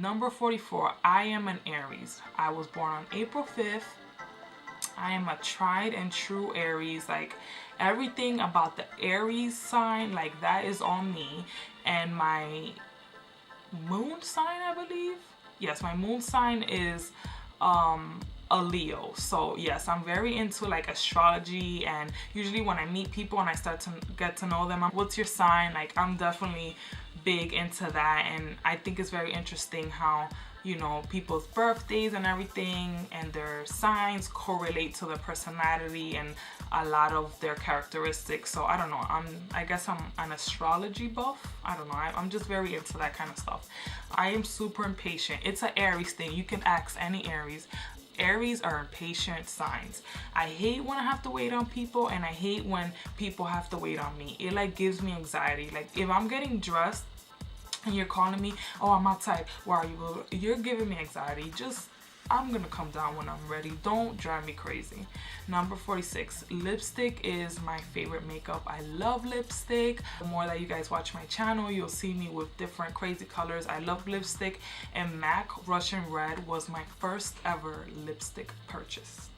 Number 44, I am an Aries. I was born on April 5th. I am a tried and true Aries. Like everything about the Aries sign, like that is on me. And my moon sign, I believe. Yes, my moon sign is a Leo. So yes, I'm very into like astrology, and usually when I meet people and I start to get to know them, what's your sign? Like I'm definitely big into that, and I think it's very interesting how, you know, people's birthdays and everything and their signs correlate to their personality and a lot of their characteristics. So I don't know, I guess I'm an astrology buff. I don't know, I'm just very into that kind of stuff. I am super impatient. It's an Aries thing. You can ask any Aries. Aries are impatient signs. I hate when I have to wait on people, and I hate when people have to wait on me. It like gives me anxiety. Like if I'm getting dressed and you're calling me, oh, I'm outside, where are you? You're giving me anxiety. Just, I'm gonna come down when I'm ready. Don't drive me crazy. Number 46, lipstick is my favorite makeup. I love lipstick. The more that you guys watch my channel, you'll see me with different crazy colors. I love lipstick, and MAC Russian Red was my first ever lipstick purchase.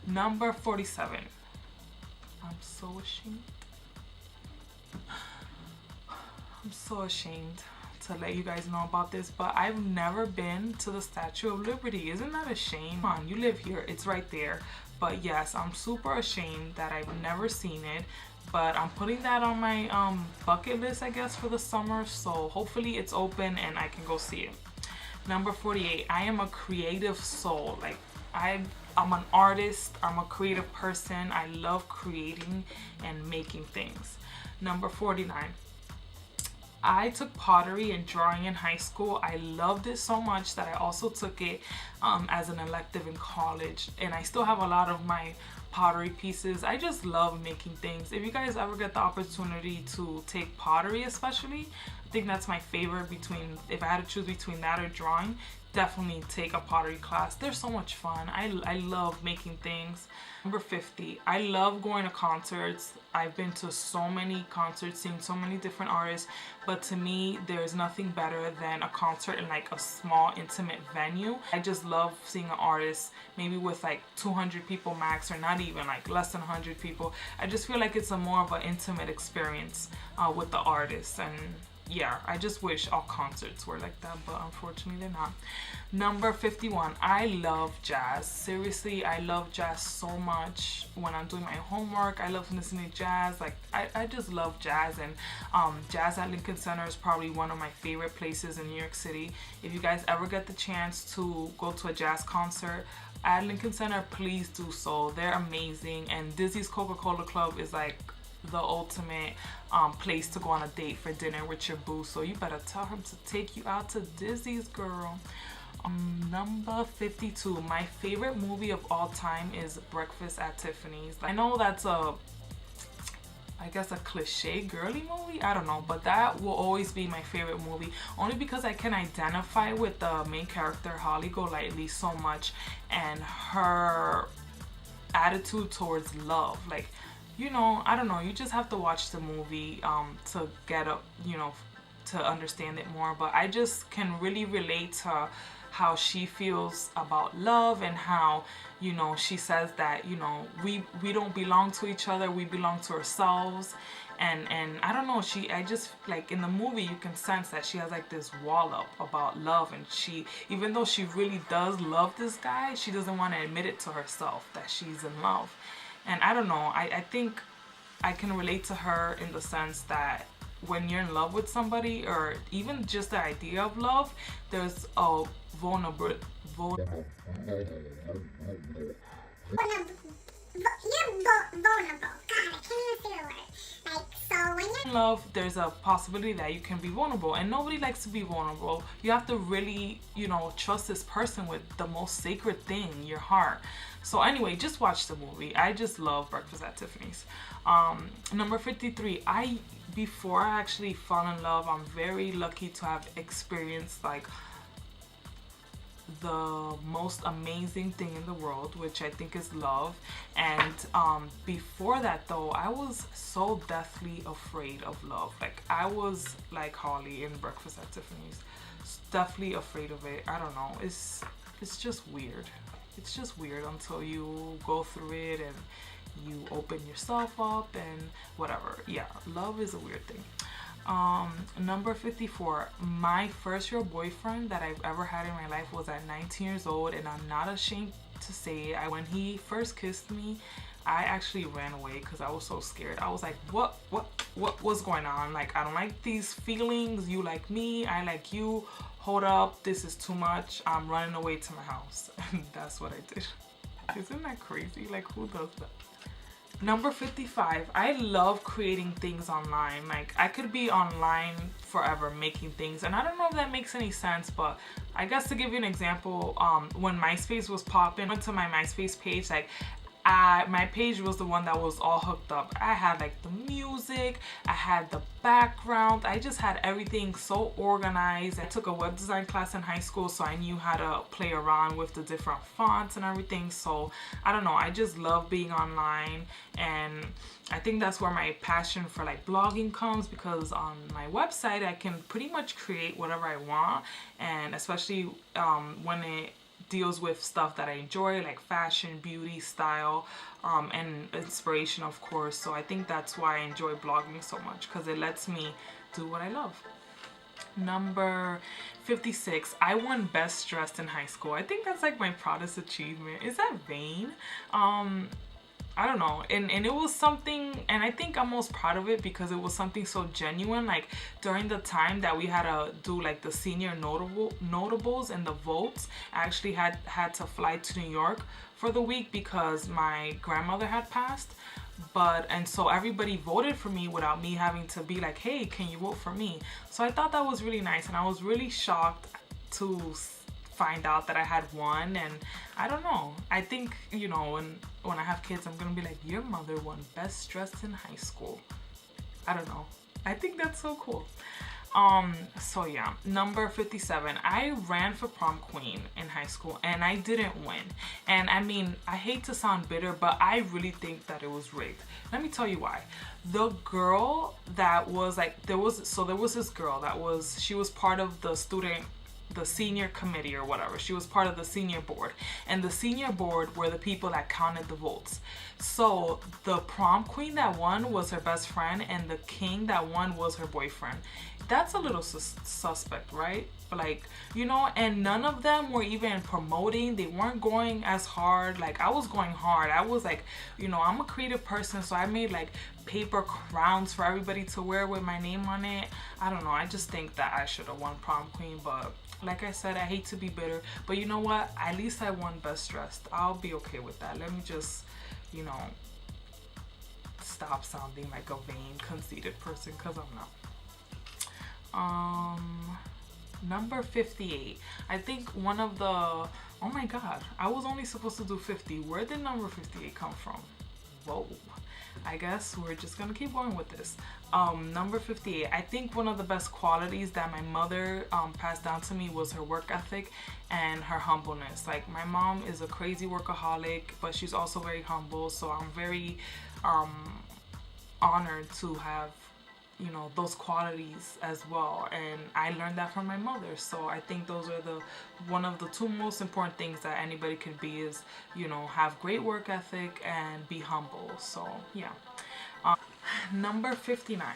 Number 47, I'm so ashamed. I'm so ashamed to let you guys know about this, but I've never been to the Statue of Liberty. Isn't that a shame? Come on, you live here, it's right there. But yes, I'm super ashamed that I've never seen it, but I'm putting that on my bucket list, I guess, for the summer. So hopefully it's open and I can go see it. Number 48, I am a creative soul. Like I'm an artist, I'm a creative person. I love creating and making things. Number 49, I took pottery and drawing in high school. I loved it so much that I also took it as an elective in college, and I still have a lot of my pottery pieces. I just love making things. If you guys ever get the opportunity to take pottery, especially, I think that's my favorite. Between, if I had to choose between that or drawing, definitely take a pottery class. They're so much fun. I love making things. Number 50, I love going to concerts. I've been to so many concerts, seen so many different artists, but to me, there's nothing better than a concert in like a small, intimate venue. I just love seeing an artist, maybe with like 200 people max, or not even, like less than 100 people. I just feel like it's a more of an intimate experience with the artist, and yeah, I just wish all concerts were like that, but unfortunately they're not. Number 51, I love jazz. Seriously, I love jazz so much. When I'm doing my homework, I love listening to jazz. Like I just love jazz, and jazz at Lincoln Center is probably one of my favorite places in New York City. If you guys ever get the chance to go to a jazz concert at Lincoln Center, please do so. They're amazing, and Dizzy's Coca-Cola Club is like the ultimate place to go on a date for dinner with your boo. So you better tell him to take you out to Dizzy's, girl. Number 52, my favorite movie of all time is Breakfast at Tiffany's. I know that's I guess a cliche girly movie, I don't know, but that will always be my favorite movie, only because I can identify with the main character, Holly Golightly, so much, and her attitude towards love. Like, you know, I don't know, you just have to watch the movie to get a, you know, to understand it more. But I just can really relate to how she feels about love, and how, you know, she says that, you know, we don't belong to each other, we belong to ourselves. And I don't know, I just, like, in the movie you can sense that she has like this wall up about love, and she, even though she really does love this guy, she doesn't want to admit it to herself that she's in love. And I don't know, I think I can relate to her in the sense that when you're in love with somebody, or even just the idea of love, there's a vulnerable. You're vulnerable. God, I can't even say the word. Like, so when you're in love, there's a possibility that you can be vulnerable, and nobody likes to be vulnerable. You have to really, you know, trust this person with the most sacred thing, your heart. So anyway, just watch the movie. I just love Breakfast at Tiffany's. Number 53, before I actually fell in love, I'm very lucky to have experienced like the most amazing thing in the world, which I think is love. And before that though, I was so deathly afraid of love. Like I was like Holly in Breakfast at Tiffany's, deathly afraid of it. I don't know, it's just weird. It's just weird until you go through it and you open yourself up and whatever. Yeah, love is a weird thing. Number 54, my first real boyfriend that I've ever had in my life was at 19 years old, and I'm not ashamed to say it. When he first kissed me, I actually ran away because I was so scared. I was like, what was going on? Like, I don't like these feelings. You like me, I like you. Hold up, this is too much. I'm running away to my house. And that's what I did. Isn't that crazy? Like, who does that? Number 55, I love creating things online. Like I could be online forever making things, and I don't know if that makes any sense, but I guess to give you an example, when MySpace was popping, I went to my MySpace page, like my page was the one that was all hooked up. I had like the music, I had the background, I just had everything so organized. I took a web design class in high school, so I knew how to play around with the different fonts and everything. So I don't know, I just love being online, and I think that's where my passion for like blogging comes, because on my website I can pretty much create whatever I want, and especially when it deals with stuff that I enjoy, like fashion, beauty, style, and inspiration, of course. So I think that's why I enjoy blogging so much, because it lets me do what I love. Number 56, I won best dressed in high school. I think that's like my proudest achievement. Is that vain? I don't know, and it was something, and I think I'm most proud of it because it was something so genuine. Like during the time that we had to do like the senior notables and the votes, I actually had to fly to New York for the week because my grandmother had passed. And so everybody voted for me without me having to be like, hey, can you vote for me? So I thought that was really nice, and I was really shocked to find out that I had won. And I don't know, I think, you know, when I have kids, I'm gonna be like, your mother won best dressed in high school. I don't know, I think that's so cool. So yeah, number 57, I ran for prom queen in high school and I didn't win. And I mean, I hate to sound bitter, but I really think that it was rigged. Let me tell you why. The girl that was like, there was this girl that she was part of the senior committee or whatever. She was part of the senior board, and the senior board were the people that counted the votes. So the prom queen that won was her best friend, and the king that won was her boyfriend. That's a little suspect, right? Like, you know, and none of them were even promoting. They weren't going as hard. Like, I was going hard. I was like, you know, I'm a creative person, so I made like paper crowns for everybody to wear with my name on it. I don't know, I just think that I should have won prom queen, but like I said, I hate to be bitter, but you know what, at least I won best dressed. I'll be okay with that. Let me just, you know, stop sounding like a vain, conceited person, because I'm not. Number 58, I think one of the, oh my god, I was only supposed to do 50. Where did number 58 come from? Whoa, I guess we're just gonna keep going with this. Number 58, I think one of the best qualities that my mother passed down to me was her work ethic and her humbleness. Like, my mom is a crazy workaholic, but she's also very humble, so I'm very honored to have, you know, those qualities as well, and I learned that from my mother. So I think those are one of the two most important things that anybody can be is, you know, have great work ethic and be humble. So yeah. Number 59.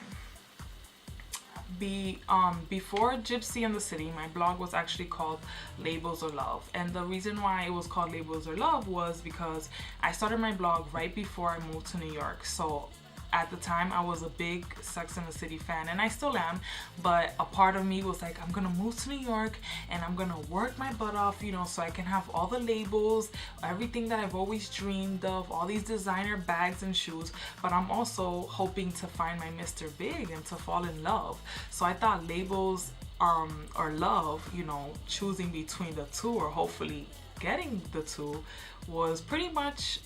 Before Gypsy and the City, my blog was actually called Labels or Love, and the reason why it was called Labels or Love was because I started my blog right before I moved to New York. So at the time, I was a big Sex and the City fan, and I still am, but a part of me was like, I'm gonna move to New York and I'm gonna work my butt off, you know, so I can have all the labels, everything that I've always dreamed of, all these designer bags and shoes, but I'm also hoping to find my Mr. Big and to fall in love. So I thought labels or love, you know, choosing between the two or hopefully getting the two was pretty much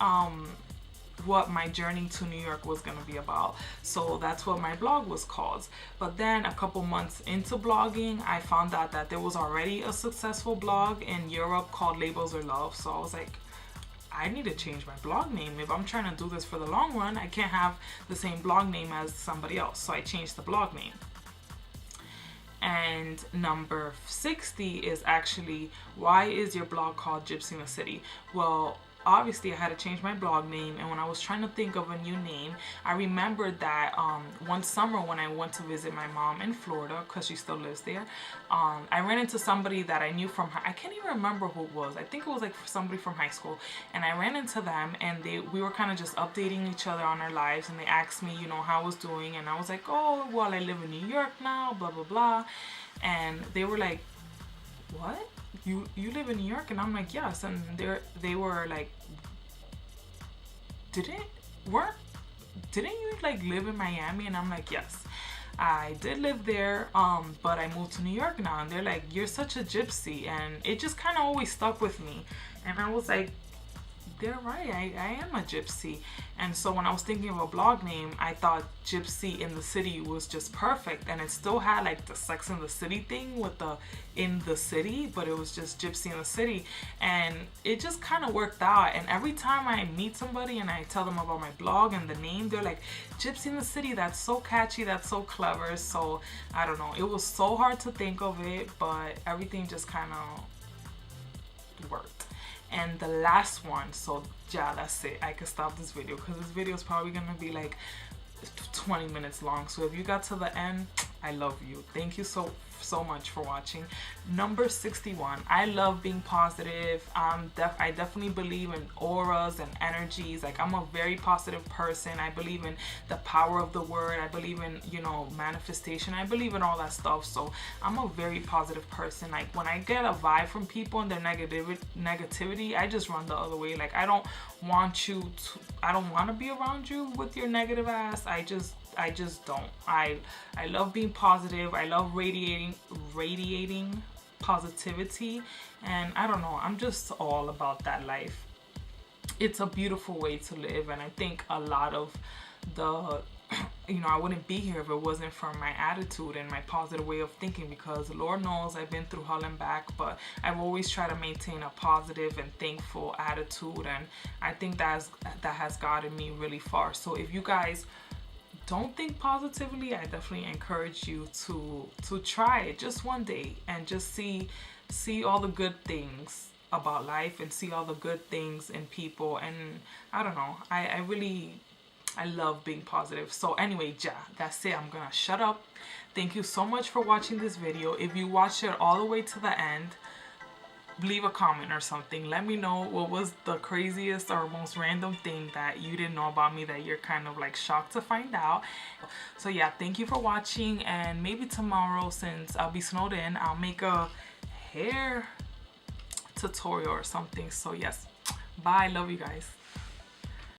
what my journey to New York was gonna be about. So that's what my blog was called. But then a couple months into blogging, I found out that there was already a successful blog in Europe called Labels Are Love. So I was like, I need to change my blog name. If I'm trying to do this for the long run, I can't have the same blog name as somebody else. So I changed the blog name. And number 60 is actually, why is your blog called Gypsy in the City? Well, obviously I had to change my blog name, and when I was trying to think of a new name, I remembered that one summer when I went to visit my mom in Florida, because she still lives there, I ran into somebody that I knew from, I can't even remember who it was. I think it was like somebody from high school, and I ran into them, and we were kind of just updating each other on our lives, and they asked me, you know, how I was doing, and I was like, oh, well, I live in New York now, blah, blah, blah. And they were like, what? You live in New York? And I'm like, yes. And they were like, didn't you like live in Miami? And I'm like, yes, I did live there, but I moved to New York now. And they're like, you're such a gypsy. And it just kind of always stuck with me. And I was like, they're right, I am a gypsy. And so when I was thinking of a blog name, I thought Gypsy in the City was just perfect, and it still had like the Sex in the City thing with the in the city, but it was just Gypsy in the City, and it just kind of worked out. And every time I meet somebody and I tell them about my blog and the name, they're like, Gypsy in the City, that's so catchy, that's so clever. So I don't know, it was so hard to think of it, but everything just kind of worked. And the last one, so yeah, that's it. I could stop this video because this video is probably gonna be like 20 minutes long. So if you got to the end, I love you. Thank you so much for watching. Number 61, I love being positive. I definitely believe in auras and energies. Like, I'm a very positive person. I believe in the power of the word. I believe in, you know, manifestation. I believe in all that stuff. So I'm a very positive person. Like, when I get a vibe from people and their negativity, I just run the other way. Like, I don't want to be around you with your negative ass. I just don't. I love being positive. I love radiating positivity, and I don't know, I'm just all about that life. It's a beautiful way to live, and I think a lot of the you know, I wouldn't be here if it wasn't for my attitude and my positive way of thinking, because Lord knows I've been through hell and back, but I've always tried to maintain a positive and thankful attitude, and I think that has gotten me really far. So if you guys don't think positively, I definitely encourage you to try it just one day and just see all the good things about life and see all the good things in people. And I don't know, I love being positive. So anyway, yeah, that's it. I'm gonna shut up. Thank you so much for watching this video. If you watched it all the way to the end, leave a comment or something. Let me know what was the craziest or most random thing that you didn't know about me that you're kind of like shocked to find out. So yeah, thank you for watching, and maybe tomorrow, since I'll be snowed in, I'll make a hair tutorial or something. So yes, bye. Love you guys.